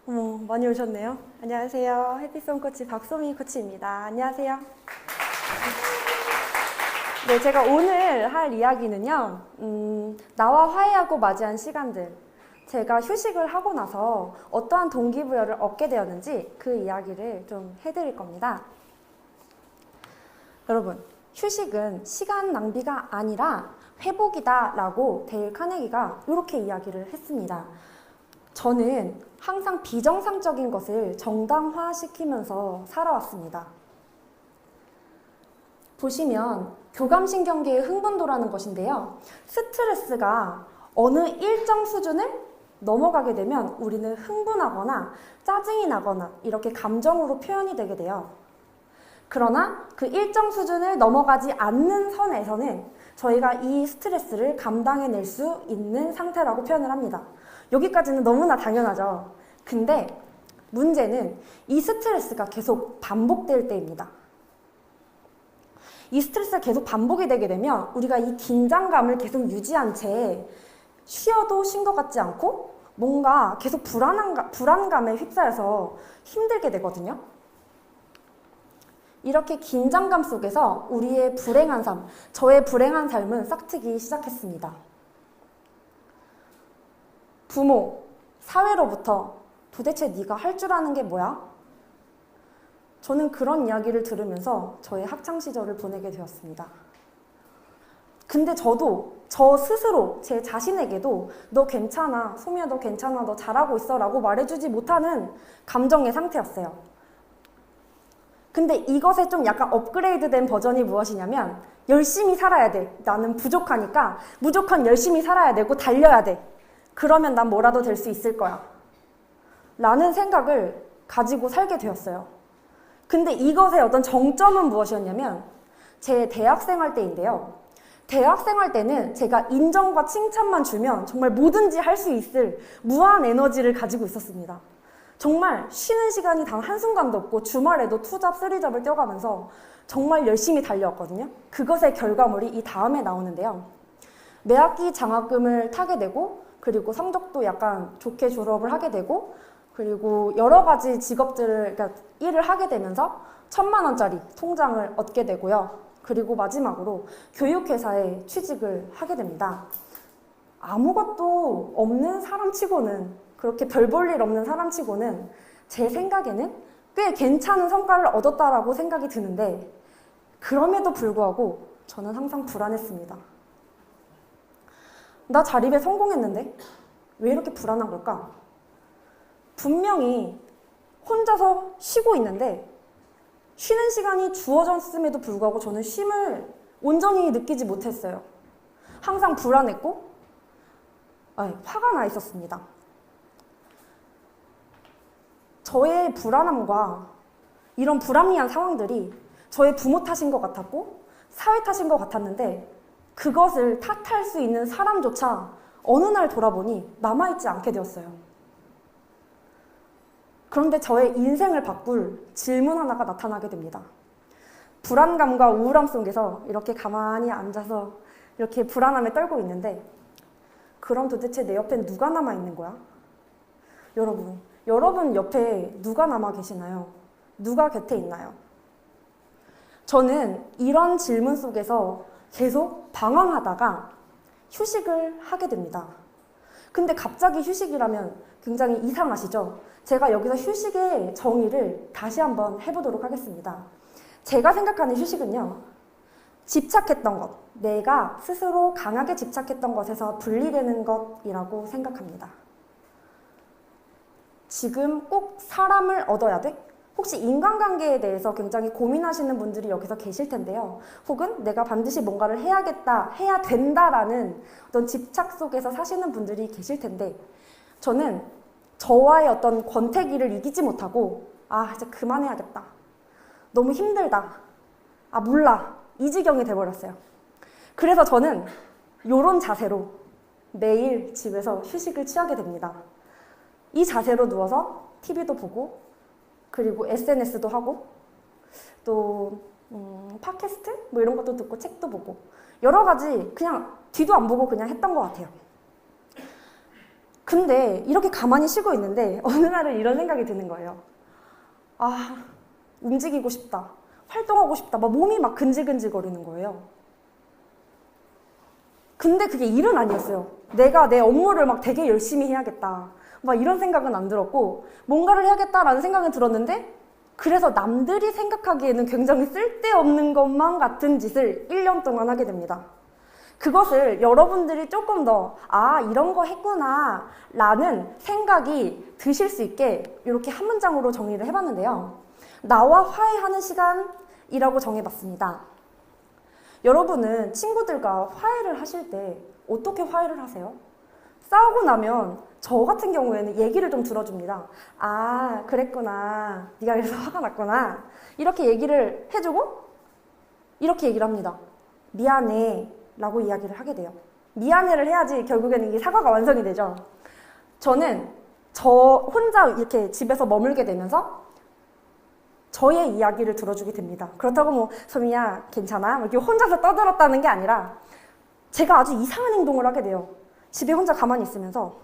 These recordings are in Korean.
어머, 많이 오셨네요. 안녕하세요. 해피송 코치 박소미 코치입니다. 안녕하세요. 네, 제가 오늘 할 이야기는요, 나와 화해하고 맞이한 시간들. 제가 휴식을 하고 나서 어떠한 동기부여를 얻게 되었는지 그 이야기를 좀 해드릴 겁니다. 여러분, 휴식은 시간 낭비가 아니라 회복이다 라고 데일 카네기가 이렇게 이야기를 했습니다. 저는 항상 비정상적인 것을 정당화시키면서 살아왔습니다. 보시면 교감신경계의 흥분도라는 것인데요. 스트레스가 어느 일정 수준을 넘어가게 되면 우리는 흥분하거나 짜증이 나거나 이렇게 감정으로 표현이 되게 돼요. 그러나 그 일정 수준을 넘어가지 않는 선에서는 저희가 이 스트레스를 감당해낼 수 있는 상태라고 표현을 합니다. 여기까지는 너무나 당연하죠. 근데 문제는 이 스트레스가 계속 반복될 때입니다. 이 스트레스가 계속 반복이 되게 되면 우리가 이 긴장감을 계속 유지한 채 쉬어도 쉰 것 같지 않고 뭔가 계속 불안감에 휩싸여서 힘들게 되거든요. 이렇게 긴장감 속에서 우리의 불행한 삶, 저의 불행한 삶은 싹트기 시작했습니다. 부모, 사회로부터 도대체 네가 할 줄 아는 게 뭐야? 저는 그런 이야기를 들으면서 저의 학창시절을 보내게 되었습니다. 근데 저도 저 스스로 제 자신에게도 너 괜찮아, 소미야 너 괜찮아, 너 잘하고 있어 라고 말해주지 못하는 감정의 상태였어요. 근데 이것의 좀 약간 업그레이드된 버전이 무엇이냐면 열심히 살아야 돼. 나는 부족하니까 무조건 열심히 살아야 되고 달려야 돼. 그러면 난 뭐라도 될 수 있을 거야. 라는 생각을 가지고 살게 되었어요. 근데 이것의 어떤 정점은 무엇이었냐면 제 대학생활 때인데요. 대학생활 때는 제가 인정과 칭찬만 주면 정말 뭐든지 할 수 있을 무한 에너지를 가지고 있었습니다. 정말 쉬는 시간이 단 한순간도 없고 주말에도 투잡, 쓰리잡을 뛰어가면서 정말 열심히 달려왔거든요. 그것의 결과물이 이 다음에 나오는데요. 매학기 장학금을 타게 되고 그리고 성적도 약간 좋게 졸업을 하게 되고 그리고 여러 가지 직업들을, 그러니까 일을 하게 되면서 1,000만 원짜리 통장을 얻게 되고요. 그리고 마지막으로 교육회사에 취직을 하게 됩니다. 아무것도 없는 사람치고는, 그렇게 별 볼 일 없는 사람치고는 제 생각에는 꽤 괜찮은 성과를 얻었다라고 생각이 드는데 그럼에도 불구하고 저는 항상 불안했습니다. 나 자립에 성공했는데 왜 이렇게 불안한 걸까? 분명히 혼자서 쉬고 있는데 쉬는 시간이 주어졌음에도 불구하고 저는 쉼을 온전히 느끼지 못했어요. 항상 불안했고 화가 나 있었습니다. 저의 불안함과 이런 불합리한 상황들이 저의 부모 탓인 것 같았고 사회 탓인 것 같았는데 그것을 탓할 수 있는 사람조차 어느 날 돌아보니 남아있지 않게 되었어요. 그런데 저의 인생을 바꿀 질문 하나가 나타나게 됩니다. 불안감과 우울함 속에서 이렇게 가만히 앉아서 이렇게 불안함에 떨고 있는데 그럼 도대체 내 옆엔 누가 남아있는 거야? 여러분 옆에 누가 남아 계시나요? 누가 곁에 있나요? 저는 이런 질문 속에서 계속 방황하다가 휴식을 하게 됩니다. 근데 갑자기 휴식이라면 굉장히 이상하시죠? 제가 여기서 휴식의 정의를 다시 한번 해보도록 하겠습니다. 제가 생각하는 휴식은요, 집착했던 것, 내가 스스로 강하게 집착했던 것에서 분리되는 것이라고 생각합니다. 지금 꼭 사람을 얻어야 돼? 혹시 인간관계에 대해서 굉장히 고민하시는 분들이 여기서 계실 텐데요. 혹은 내가 반드시 뭔가를 해야겠다, 해야 된다라는 어떤 집착 속에서 사시는 분들이 계실 텐데 저는 저와의 어떤 권태기를 이기지 못하고 이제 그만해야겠다. 너무 힘들다. 몰라. 이 지경이 돼버렸어요. 그래서 저는 이런 자세로 매일 집에서 휴식을 취하게 됩니다. 이 자세로 누워서 TV도 보고 그리고 SNS도 하고 또 팟캐스트? 뭐 이런 것도 듣고 책도 보고 여러 가지 그냥 뒤도 안 보고 그냥 했던 것 같아요. 근데 이렇게 가만히 쉬고 있는데 어느 날은 이런 생각이 드는 거예요. 아, 움직이고 싶다. 활동하고 싶다. 막 몸이 막 근질근질 거리는 거예요. 근데 그게 일은 아니었어요. 내가 내 업무를 막 되게 열심히 해야겠다. 막 이런 생각은 안 들었고, 뭔가를 해야겠다라는 생각은 들었는데, 그래서 남들이 생각하기에는 굉장히 쓸데없는 것만 같은 짓을 1년 동안 하게 됩니다. 그것을 여러분들이 조금 더, 아, 이런 거 했구나, 라는 생각이 드실 수 있게 이렇게 한 문장으로 정리를 해봤는데요. 나와 화해하는 시간이라고 정해봤습니다. 여러분은 친구들과 화해를 하실 때 어떻게 화해를 하세요? 싸우고 나면 저 같은 경우에는 얘기를 좀 들어줍니다. 아, 그랬구나. 네가 그래서 화가 났구나. 이렇게 얘기를 해주고 이렇게 얘기를 합니다. 미안해 라고 이야기를 하게 돼요. 미안해를 해야지 결국에는 이게 사과가 완성이 되죠. 저는 저 혼자 이렇게 집에서 머물게 되면서 저의 이야기를 들어주게 됩니다. 그렇다고 뭐 소미야 괜찮아? 이렇게 혼자서 떠들었다는 게 아니라 제가 아주 이상한 행동을 하게 돼요. 집에 혼자 가만히 있으면서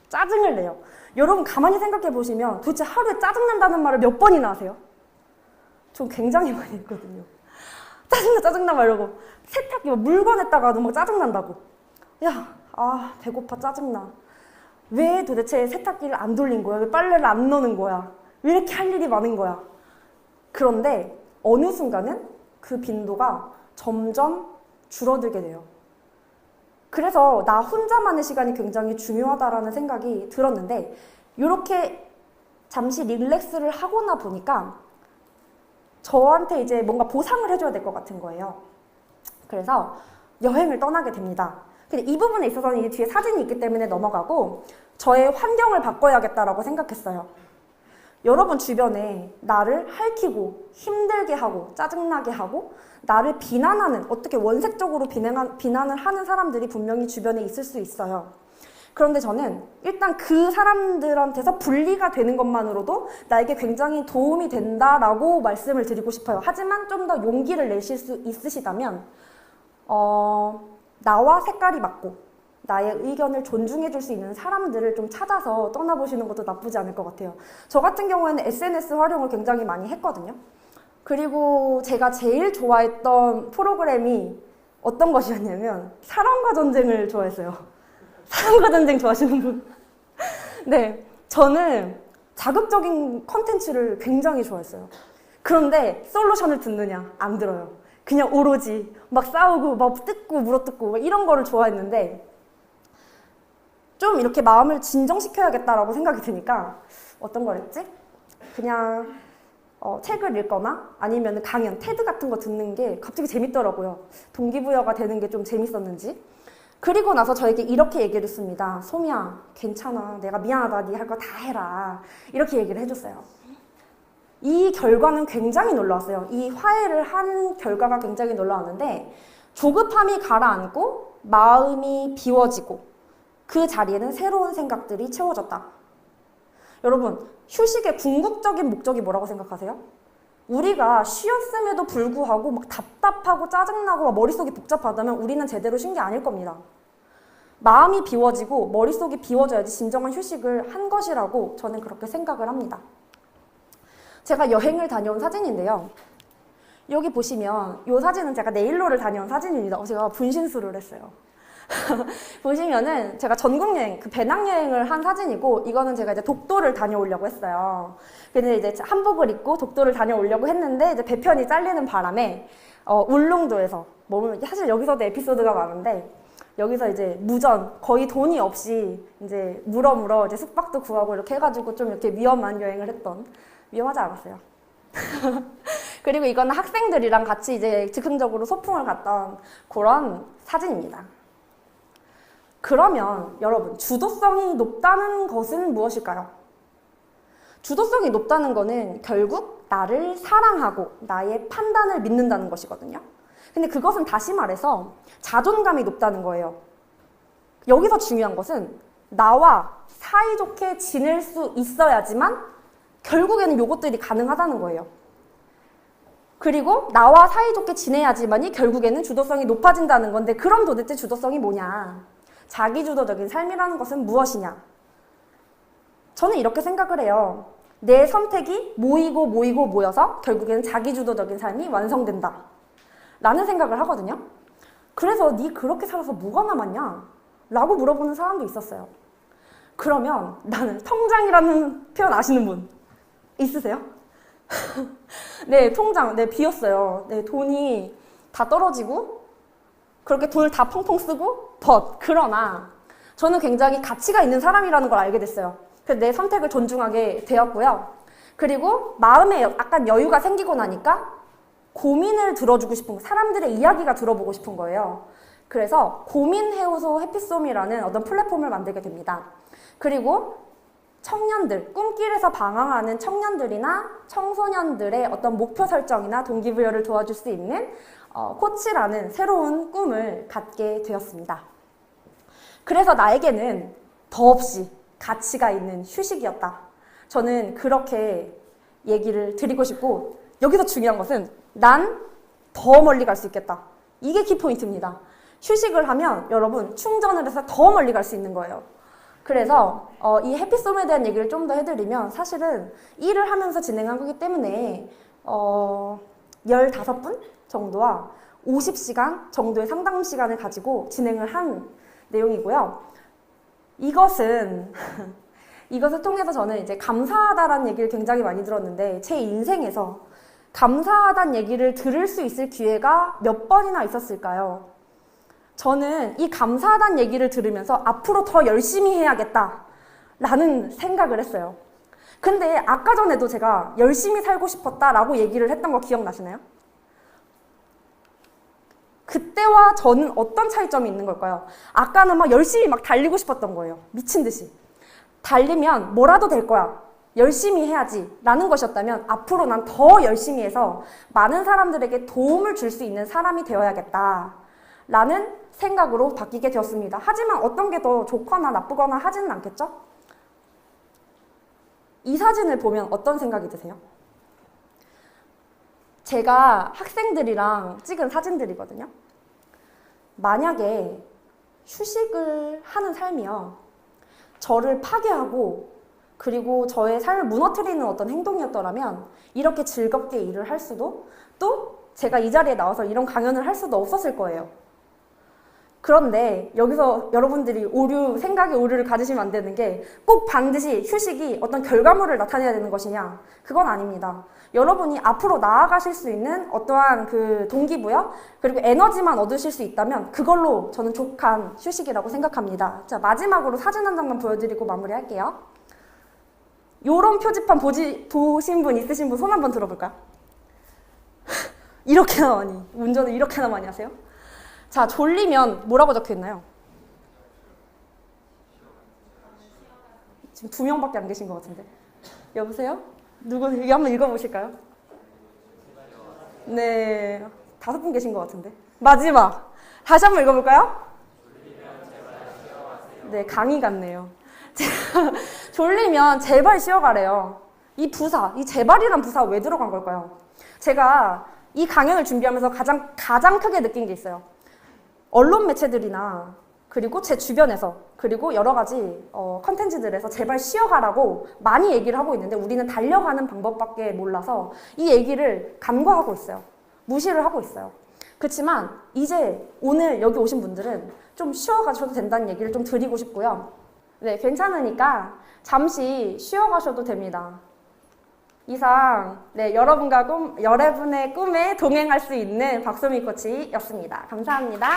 짜증을 내요. 여러분 가만히 생각해 보시면 도대체 하루에 짜증난다는 말을 몇 번이나 하세요? 전 굉장히 많이 했거든요. 짜증나 말고 세탁기 물건에다가도 막 짜증난다고. 야, 아 배고파 짜증나. 왜 도대체 세탁기를 안 돌린 거야? 왜 빨래를 안 넣는 거야? 왜 이렇게 할 일이 많은 거야? 그런데 어느 순간은 그 빈도가 점점 줄어들게 돼요. 그래서 나 혼자만의 시간이 굉장히 중요하다라는 생각이 들었는데 이렇게 잠시 릴렉스를 하거나 보니까 저한테 이제 뭔가 보상을 해줘야 될 것 같은 거예요. 그래서 여행을 떠나게 됩니다. 근데 이 부분에 있어서는 이 뒤에 사진이 있기 때문에 넘어가고 저의 환경을 바꿔야겠다라고 생각했어요. 여러분 주변에 나를 핥히고 힘들게 하고 짜증나게 하고 나를 비난하는 어떻게 원색적으로 비난을 하는 사람들이 분명히 주변에 있을 수 있어요. 그런데 저는 일단 그 사람들한테서 분리가 되는 것만으로도 나에게 굉장히 도움이 된다라고 말씀을 드리고 싶어요. 하지만 좀 더 용기를 내실 수 있으시다면 나와 색깔이 맞고 나의 의견을 존중해 줄 수 있는 사람들을 좀 찾아서 떠나보시는 것도 나쁘지 않을 것 같아요. 저 같은 경우에는 SNS 활용을 굉장히 많이 했거든요. 그리고 제가 제일 좋아했던 프로그램이 어떤 것이었냐면 사랑과 전쟁을 좋아했어요. 사랑과 전쟁 좋아하시는 분? 네, 저는 자극적인 컨텐츠를 굉장히 좋아했어요. 그런데 솔루션을 듣느냐? 안 들어요. 그냥 오로지 막 싸우고 막 뜯고 물어뜯고 막 이런 거를 좋아했는데 좀 이렇게 마음을 진정시켜야겠다라고 생각이 드니까 어떤 걸 했지? 그냥 책을 읽거나 아니면 강연, 테드 같은 거 듣는 게 갑자기 재밌더라고요. 동기부여가 되는 게 좀 재밌었는지. 그리고 나서 저에게 이렇게 얘기를 했습니다. 소미야, 괜찮아. 내가 미안하다. 네 할 거 다 해라. 이렇게 얘기를 해줬어요. 이 결과는 굉장히 놀라웠어요. 이 화해를 한 결과가 굉장히 놀라웠는데 조급함이 가라앉고 마음이 비워지고 그 자리에는 새로운 생각들이 채워졌다. 여러분, 휴식의 궁극적인 목적이 뭐라고 생각하세요? 우리가 쉬었음에도 불구하고 막 답답하고 짜증나고 막 머릿속이 복잡하다면 우리는 제대로 쉰 게 아닐 겁니다. 마음이 비워지고 머릿속이 비워져야지 진정한 휴식을 한 것이라고 저는 그렇게 생각을 합니다. 제가 여행을 다녀온 사진인데요. 여기 보시면 이 사진은 제가 네일로를 다녀온 사진입니다. 제가 분신술을 했어요. 보시면은 제가 전국 여행, 그 배낭여행을 한 사진이고 이거는 제가 이제 독도를 다녀오려고 했어요. 근데 이제 한복을 입고 독도를 다녀오려고 했는데 이제 배편이 잘리는 바람에 울릉도에서 사실 여기서도 에피소드가 많은데 여기서 이제 무전 거의 돈이 없이 이제 물어 이제 숙박도 구하고 이렇게 해가지고 좀 이렇게 위험한 여행을 했던 위험하지 않았어요. 그리고 이거는 학생들이랑 같이 이제 즉흥적으로 소풍을 갔던 그런 사진입니다. 그러면 여러분, 주도성이 높다는 것은 무엇일까요? 주도성이 높다는 것은 결국 나를 사랑하고 나의 판단을 믿는다는 것이거든요. 근데 그것은 다시 말해서 자존감이 높다는 거예요. 여기서 중요한 것은 나와 사이좋게 지낼 수 있어야지만 결국에는 요것들이 가능하다는 거예요. 그리고 나와 사이좋게 지내야지만이 결국에는 주도성이 높아진다는 건데 그럼 도대체 주도성이 뭐냐? 자기주도적인 삶이라는 것은 무엇이냐? 저는 이렇게 생각을 해요. 내 선택이 모이고 모이고 모여서 결국에는 자기주도적인 삶이 완성된다 라는 생각을 하거든요. 그래서 니 그렇게 살아서 뭐가 남았냐? 라고 물어보는 사람도 있었어요. 그러면 나는 통장이라는 표현 아시는 분 있으세요? 네, 통장, 네, 비었어요. 네, 돈이 다 떨어지고 그렇게 돈을 다 펑펑 쓰고 그러나 저는 굉장히 가치가 있는 사람이라는 걸 알게 됐어요. 그래서 내 선택을 존중하게 되었고요. 그리고 마음에 약간 여유가 생기고 나니까 고민을 들어주고 싶은, 사람들의 이야기가 들어보고 싶은 거예요. 그래서 고민해오소 해피솜이라는 어떤 플랫폼을 만들게 됩니다. 그리고 청년들, 꿈길에서 방황하는 청년들이나 청소년들의 어떤 목표 설정이나 동기부여를 도와줄 수 있는 코치라는 새로운 꿈을 갖게 되었습니다. 그래서 나에게는 더없이 가치가 있는 휴식이었다. 저는 그렇게 얘기를 드리고 싶고, 여기서 중요한 것은 난 더 멀리 갈 수 있겠다. 이게 키포인트입니다. 휴식을 하면 여러분 충전을 해서 더 멀리 갈 수 있는 거예요. 그래서 이 해피솜에 대한 얘기를 좀 더 해드리면, 사실은 일을 하면서 진행한 거기 때문에 15분 정도와 50시간 정도의 상담 시간을 가지고 진행을 한 내용이고요. 이것을 통해서 저는 이제 감사하다라는 얘기를 굉장히 많이 들었는데, 제 인생에서 감사하다는 얘기를 들을 수 있을 기회가 몇 번이나 있었을까요? 저는 이 감사하다는 얘기를 들으면서 앞으로 더 열심히 해야겠다라는 생각을 했어요. 근데 아까 전에도 제가 열심히 살고 싶었다라고 얘기를 했던 거 기억나시나요? 그때와 저는 어떤 차이점이 있는 걸까요? 아까는 막 열심히 막 달리고 싶었던 거예요. 미친 듯이. 달리면 뭐라도 될 거야. 열심히 해야지 라는 것이었다면, 앞으로 난 더 열심히 해서 많은 사람들에게 도움을 줄 수 있는 사람이 되어야겠다 라는 생각으로 바뀌게 되었습니다. 하지만 어떤 게 더 좋거나 나쁘거나 하지는 않겠죠? 이 사진을 보면 어떤 생각이 드세요? 제가 학생들이랑 찍은 사진들이거든요. 만약에 휴식을 하는 삶이요, 저를 파괴하고 그리고 저의 삶을 무너뜨리는 어떤 행동이었더라면 이렇게 즐겁게 일을 할 수도, 또 제가 이 자리에 나와서 이런 강연을 할 수도 없었을 거예요. 그런데 여기서 여러분들이 생각의 오류를 가지시면 안 되는 게, 꼭 반드시 휴식이 어떤 결과물을 나타내야 되는 것이냐? 그건 아닙니다. 여러분이 앞으로 나아가실 수 있는 어떠한 그 동기부여 그리고 에너지만 얻으실 수 있다면 그걸로 저는 족한 휴식이라고 생각합니다. 자, 마지막으로 사진 한 장만 보여드리고 마무리할게요. 요런 표지판 보신 분 있으신 분 손 한번 들어볼까요? 이렇게나 많이, 운전을 이렇게나 많이 하세요? 자, 졸리면 뭐라고 적혀있나요? 지금 2명밖에 안 계신 것 같은데. 여보세요? 누구, 이거 한번 읽어보실까요? 네, 5분 계신 것 같은데. 마지막, 다시 한번 읽어볼까요? 네, 강의 같네요. 졸리면 제발 쉬어가래요. 이 제발이란 부사 왜 들어간 걸까요? 제가 이 강연을 준비하면서 가장 크게 느낀 게 있어요. 언론 매체들이나 그리고 제 주변에서, 그리고 여러 가지 컨텐츠들에서 제발 쉬어가라고 많이 얘기를 하고 있는데, 우리는 달려가는 방법밖에 몰라서 이 얘기를 간과하고 있어요. 무시를 하고 있어요. 그렇지만 이제 오늘 여기 오신 분들은 좀 쉬어가셔도 된다는 얘기를 좀 드리고 싶고요. 네, 괜찮으니까 잠시 쉬어가셔도 됩니다. 이상, 네, 여러분의 꿈에 동행할 수 있는 박소미 코치였습니다. 감사합니다.